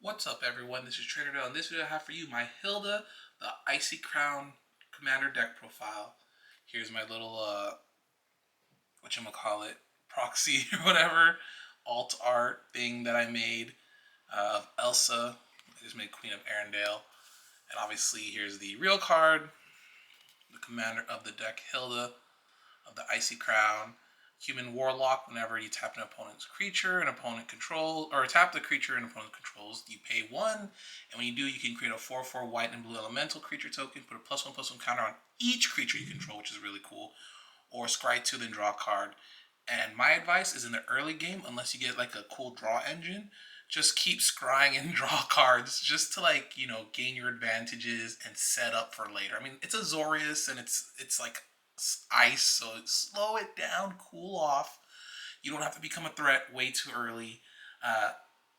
What's up, everyone? This is Trader Dale. In this video, I have for you my Hilda, the Icy Crown Commander deck profile. Here's my little, whatchamacallit, proxy or whatever, alt art thing that I made of Elsa. I just made Queen of Arendelle. And obviously, here's the real card, the commander of the deck, Hilda of the Icy Crown. Human Warlock, whenever you tap an opponent's creature, an opponent control, or tap the creature an opponent controls, you pay 1, and when you do, you can create a 4/4 white and blue elemental creature token, put a +1/+1 counter on each creature you control, which is really cool, or scry 2, then draw a card. And my advice is in the early game, unless you get like a cool draw engine, just keep scrying and draw cards just to gain your advantages and set up for later. I mean, it's a Zorius and it's like ice, so slow it down, cool off. You don't have to become a threat way too early. Uh,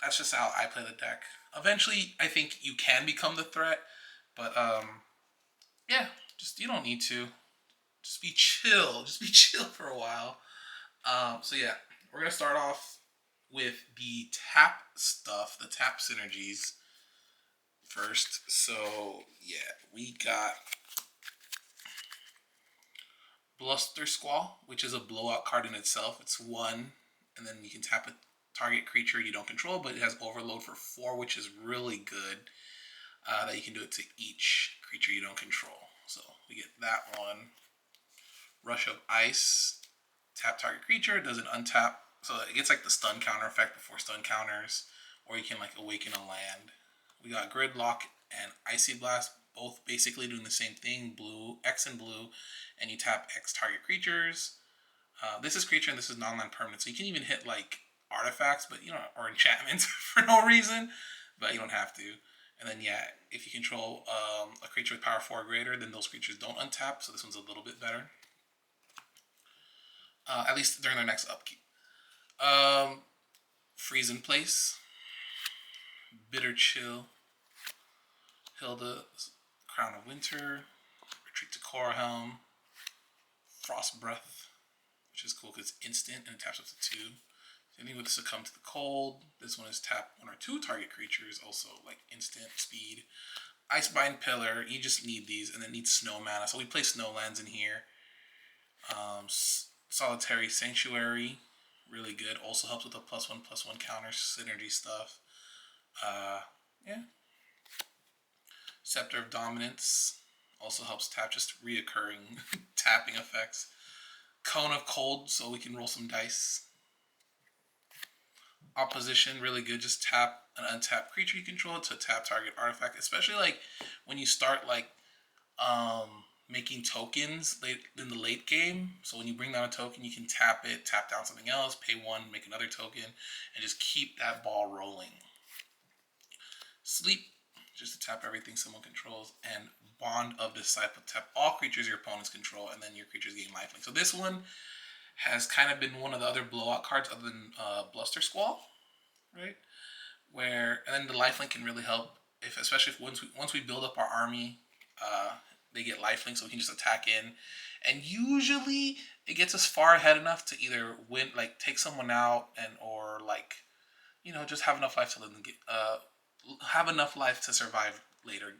that's just how I play the deck. Eventually, I think you can become the threat, but yeah, just you don't need to. Just be chill. Just be chill for a while. So yeah, we're gonna start off with the tap stuff, the tap synergies first. So yeah, we got Bluster Squall, which is a blowout card in itself. It's 1, and then you can tap a target creature you don't control, but it has overload for 4, which is really good. That you can do it to each creature you don't control. So we get that one. Rush of Ice, tap target creature, doesn't untap. So it gets like the stun counter effect before stun counters, or you can like awaken a land. We got Gridlock and Icy Blast, both basically doing the same thing, blue, X and blue, and you tap X target creatures. This is creature and this is non-land permanent, so you can even hit like artifacts, but or enchantments for no reason, but you don't have to. And then yeah, if you control a creature with power 4 or greater, then those creatures don't untap, so this one's a little bit better. At least during their next upkeep. Freeze in Place, Bitter Chill, Hilda, Crown of Winter, Retreat to Korhelm, Frost Breath, which is cool because it's instant and it taps up to 2. Anything with Succumb to the Cold. This one is tap 1 or 2 target creatures, also like instant speed. Icebind Pillar, you just need these, and then need Snow Mana. So we play Snowlands in here. Solitary Sanctuary, really good. Also helps with the +1/+1 counter synergy stuff. Yeah. Scepter of Dominance also helps tap just reoccurring tapping effects. Cone of Cold, so we can roll some dice. Opposition, really good. Just tap an untapped creature you control to tap target artifact, especially like when you start like making tokens late in the late game. So when you bring down a token, you can tap it, tap down something else, pay 1, make another token, and just keep that ball rolling. Sleep, just to tap everything someone controls, and Bond of Disciple, tap all creatures your opponents control, and then your creatures gain lifelink. So this one has kind of been one of the other blowout cards other than Bluster Squall, right? And then the lifelink can really help, especially if once we build up our army, they get lifelink, so we can just attack in, and usually it gets us far ahead enough to either win, like take someone out, or like just have enough life to have enough life to survive later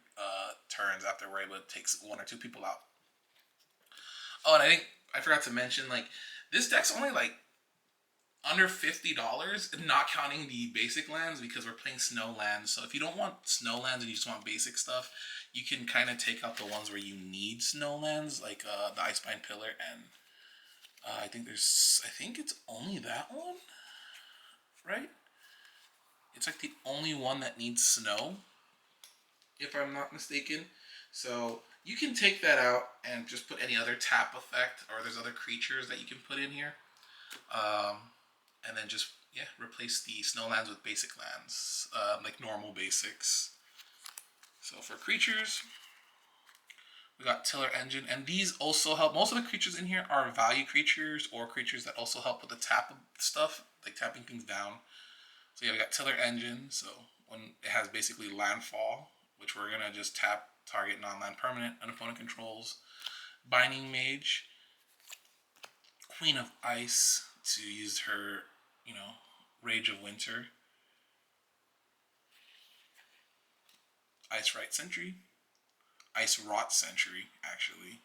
turns after we're able to take 1 or 2 people out. Oh, and I forgot to mention, like, this deck's only like under $50, not counting the basic lands, because we're playing snow lands. So if you don't want snow lands and you just want basic stuff, you can kind of take out the ones where you need snow lands, like the Icebind Pillar, and I think it's only that one, right? It's like the only one that needs snow, if I'm not mistaken. So you can take that out and just put any other tap effect, or there's other creatures that you can put in here. And then just, replace the snowlands with basic lands, like normal basics. So for creatures, we got Tiller Engine, and these also help. Most of the creatures in here are value creatures or creatures that also help with the tap stuff, like tapping things down. So yeah, we got Tiller Engine, so when it has basically landfall, which we're gonna just tap target non-land permanent an opponent controls. Binding Mage, Queen of Ice to use her, Rage of Winter. Ice Right Sentry, Ice Rot Sentry, actually.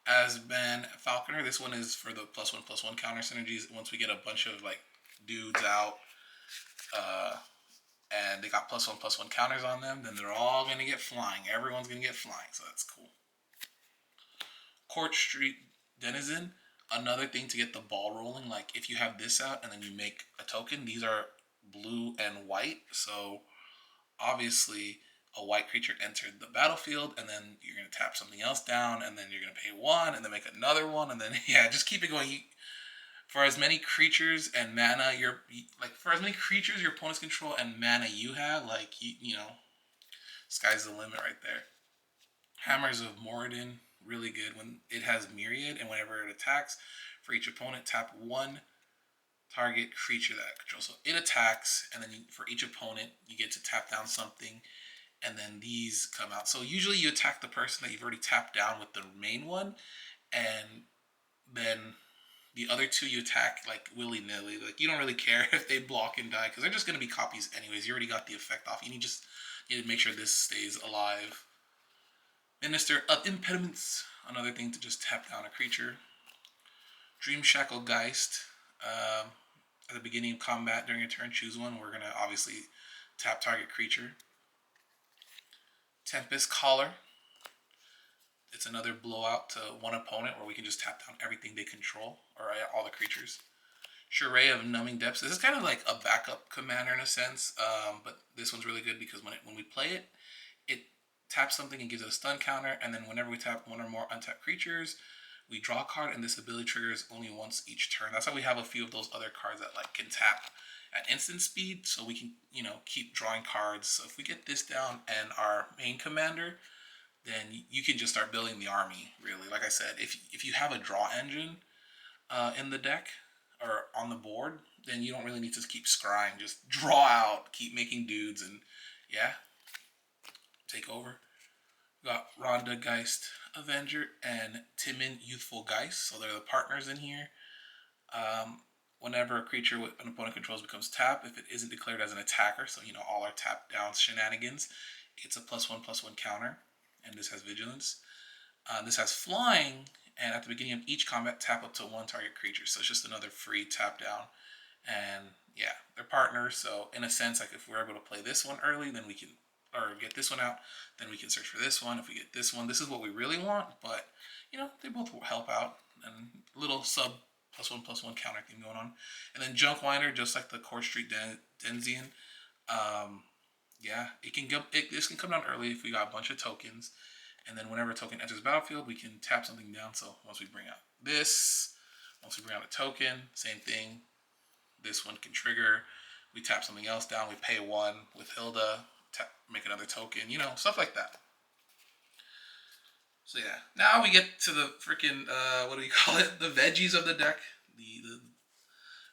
Asban Falconer. This one is for the +1/+1 counter synergies. Once we get a bunch of like dudes out, uh, and they got +1/+1 counters on them, then they're all gonna get flying. Everyone's gonna get flying, so that's cool. Court Street Denizen. Another thing to get the ball rolling. Like if you have this out and then you make a token, these are blue and white. So obviously a white creature entered the battlefield, and then you're gonna tap something else down, and then you're gonna pay one, and then make another one, and then yeah, just keep it going. For as many creatures and mana for as many creatures your opponents control and mana you have, like you know, sky's the limit right there. Hammers of Moradin, really good when it has Myriad, and whenever it attacks, for each opponent, tap one target creature that it controls. So it attacks, and then for each opponent, you get to tap down something, and then these come out. So usually you attack the person that you've already tapped down with the main one, and then the other two you attack like willy-nilly. Like you don't really care if they block and die, because they're just going to be copies anyways. You already got the effect off. You just need to make sure this stays alive. Minister of Impediments, another thing to just tap down a creature. Dream Shackle Geist. At the beginning of combat during your turn, choose one. We're going to obviously tap target creature. Tempest Collar. It's another blowout to one opponent where we can just tap down everything they control, or all the creatures. Charade of Numbing Depths. This is kind of like a backup commander in a sense, but this one's really good because when we play it, it taps something and gives it a stun counter, and then whenever we tap one or more untapped creatures, we draw a card, and this ability triggers only once each turn. That's how we have a few of those other cards that like can tap at instant speed, so we can keep drawing cards. So if we get this down and our main commander, then you can just start building the army. Really, like I said, if you have a draw engine in the deck or on the board, then you don't really need to keep scrying. Just draw out, keep making dudes, and yeah, take over. We got Rhonda Geist Avenger and Timon Youthful Geist, so they're the partners in here. Whenever a creature with an opponent controls becomes tapped, if it isn't declared as an attacker, so all our tap down shenanigans, it's a +1/+1 counter, and this has vigilance. This has flying, and at the beginning of each combat, tap up to one target creature. So it's just another free tap down. And yeah, they're partners. So in a sense, like if we're able to play this one early, then we can, or get this one out, then we can search for this one. If we get this one, this is what we really want. But they both will help out, and little sub +1/+1 counter thing going on. And then Junk Winder, just like the Court Street Denzian. Yeah, this can come down early if we got a bunch of tokens. And then whenever a token enters the battlefield, we can tap something down. So once we bring out a token, same thing. This one can trigger. We tap something else down. We pay one with Hylda, make another token, stuff like that. So yeah, now we get to the freaking, what do we call it? The veggies of the deck.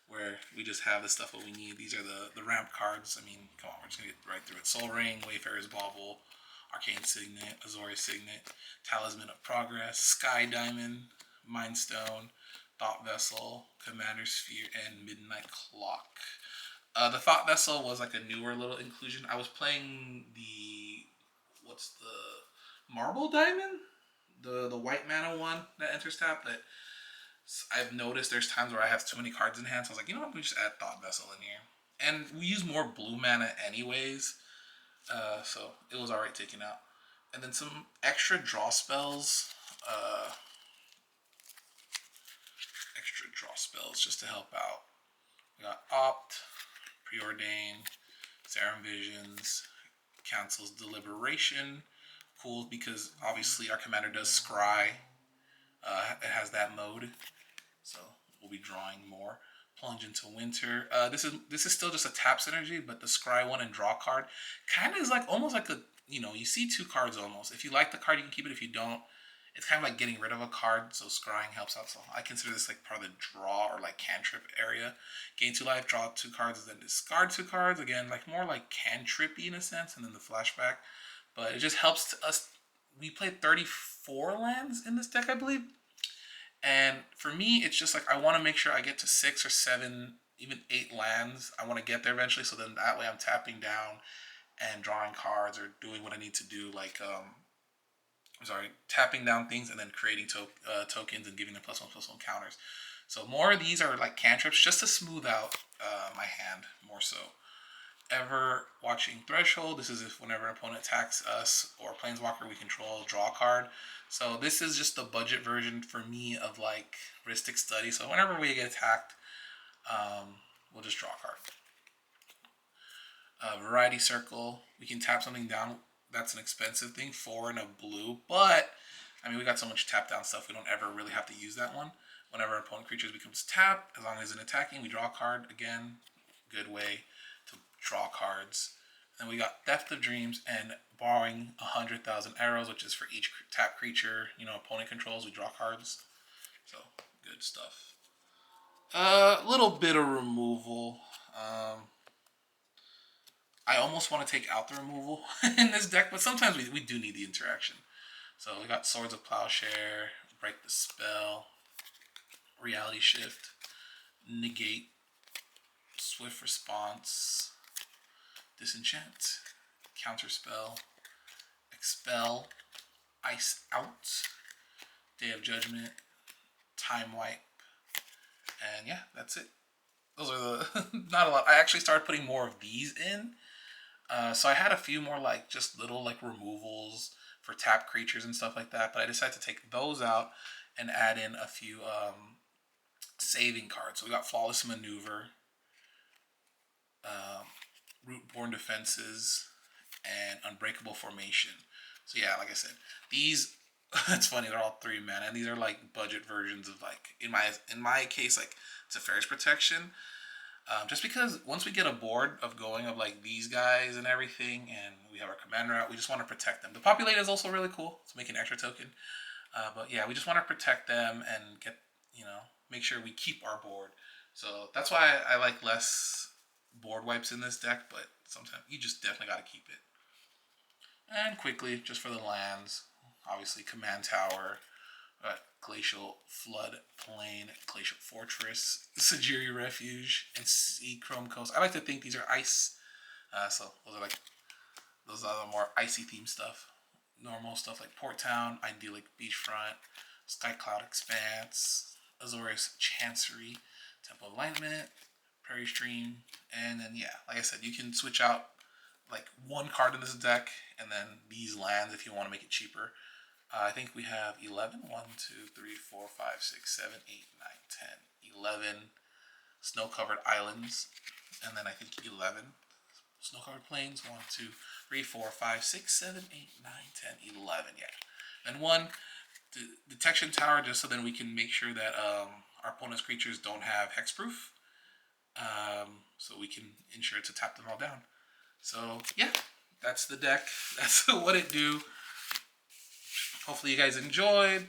Where we just have the stuff that we need. These are the ramp cards. I mean, come on, we're just going to get right through it. Soul Ring, Wayfarer's Bauble, Arcane Signet, Azorius Signet, Talisman of Progress, Sky Diamond, Mind Stone, Thought Vessel, Commander Sphere, and Midnight Clock. The Thought Vessel was like a newer little inclusion. I was playing what's the Marble Diamond? The white mana one that enters tap that I've noticed there's times where I have too many cards in hand, so I was like, you know what, we just add Thought Vessel in here. And we use more blue mana anyways, so it was alright taken out. And then some extra draw spells, just to help out. We got Opt, Preordain, Serum Visions, cancels Deliberation. Cool, because obviously our commander does Scry. It has that mode, so we'll be drawing more. Plunge into Winter. This is still just a tap synergy, but the Scry one and draw card kind of is like almost like you see two cards almost. If you like the card, you can keep it. If you don't, it's kind of like getting rid of a card. So scrying helps out. So I consider this like part of the draw or like cantrip area. Gain 2 life, draw 2 cards, and then discard 2 cards. Again, like more like cantrippy in a sense, and then the flashback. But it just helps us. We played 34 lands in this deck, I believe. And for me, it's just like I want to make sure I get to 6 or 7, even 8 lands. I want to get there eventually, so then that way I'm tapping down and drawing cards or doing what I need to do, like tapping down things and then creating tokens and giving them +1/+1 counters. So more of these are like cantrips just to smooth out my hand more so. Ever watching Threshold, this is if whenever an opponent attacks us or Planeswalker we control, draw a card. So this is just the budget version for me of like Rhystic Study. So whenever we get attacked, we'll just draw a card. Variety Circle, we can tap something down. That's an expensive thing, 4 and a blue, but I mean we got so much tap down stuff we don't ever really have to use that one. Whenever opponent creatures becomes tapped, as long as it's attacking, we draw a card. Again, good way to draw cards. Then we got Theft of Dreams and borrowing 100,000 arrows, which is for each tap creature opponent controls. We draw cards, so good stuff. A little bit of removal. I almost want to take out the removal in this deck, but sometimes we do need the interaction. So we got Swords of Plowshare, Break the Spell, Reality Shift, Negate, Swift Response, Disenchant, Counterspell, Expel, Ice Out, Day of Judgment, Time Wipe, and yeah, that's it. Those are the not a lot. I actually started putting more of these in. So I had a few more like just little like removals for tap creatures and stuff like that, but I decided to take those out and add in a few saving cards. So we got Flawless Maneuver, Root-Born Defenses, and Unbreakable Formation. So yeah, like I said, these it's funny, they're all 3 mana, and these are like budget versions of like in my case like Teferi's Protection. Just because once we get a board of going of like these guys and everything, and we have our commander out, we just want to protect them. The Populate is also really cool to make an extra token. But yeah, we just want to protect them and get, make sure we keep our board. So that's why I like less board wipes in this deck, but sometimes you just definitely got to keep it. And quickly, just for the lands, obviously Command Tower, Glacial Flood Plain, Glacial Fortress, Sajiri Refuge, and Sea Chrome Coast. I like to think these are ice, so those are the more icy themed stuff. Normal stuff like Port Town, Idyllic Beachfront, Sky Cloud Expanse, Azorius Chancery, Temple of Alignment, Prairie Stream, and then yeah, like I said, you can switch out like one card in this deck, and then these lands if you want to make it cheaper. I think we have 11. 1, 2, 3, 4, 5, 6, 7, 8, 9, 10, 11 snow-covered islands, and then I think 11 snow-covered plains. 1, 2, 3, 4, 5, 6, 7, 8, 9, 10, 11. Yeah, and one detection tower just so then we can make sure that our opponent's creatures don't have hexproof, so we can ensure to tap them all down. So yeah, that's the deck. That's what it do. Hopefully you guys enjoyed.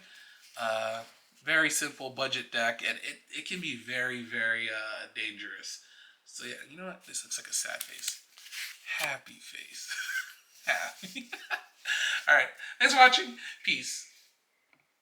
Very simple budget deck, and it can be very, very dangerous. So yeah, you know what? This looks like a sad face. Happy face. Happy. All right. Thanks for watching. Peace.